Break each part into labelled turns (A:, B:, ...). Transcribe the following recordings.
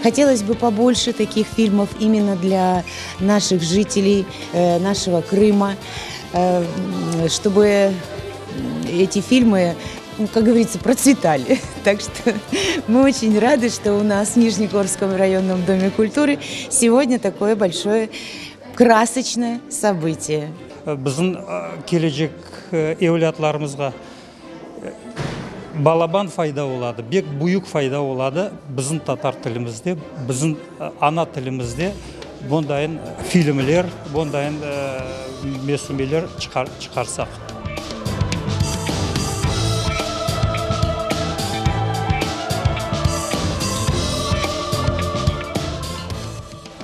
A: Хотелось бы побольше таких фильмов именно для наших жителей, нашего Крыма, чтобы эти фильмы, ну, как говорится, процветали. Так что мы очень рады, что у нас в Нижнегорском районном доме культуры сегодня такое большое красочное событие.
B: Біздің келешек еулетларымызға балабан файда болады, бек бұйық файда болады. Біздің татар тілімізде, біздің ана тілімізде бұндайын фильмлер, бұндайын месімелер шығарсақ.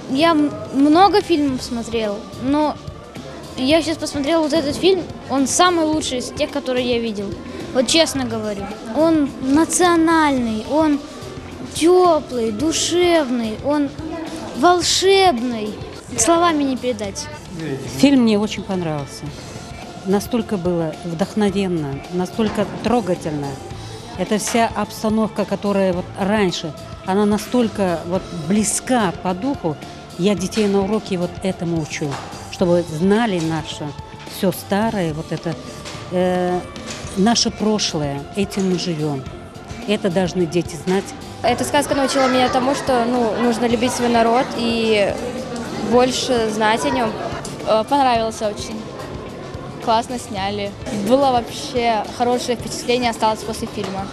C: Я много фильмов смотрел, но я сейчас посмотрел вот этот фильм, он самый лучший из тех, которые я видел. Вот честно говорю. Он национальный, он теплый, душевный, он волшебный. Словами не передать.
D: Фильм мне очень понравился. Настолько было вдохновенно, настолько трогательно. Это вся обстановка, которая вот раньше, она настолько вот близка по духу. Я детей на уроке вот этому учу, чтобы знали наше все старое, вот это наше прошлое, этим мы живем. Это должны дети знать.
E: Эта сказка научила меня тому, что нужно любить свой народ и больше знать о нем. Понравилось очень. Классно сняли. Было вообще хорошее впечатление, осталось после фильма.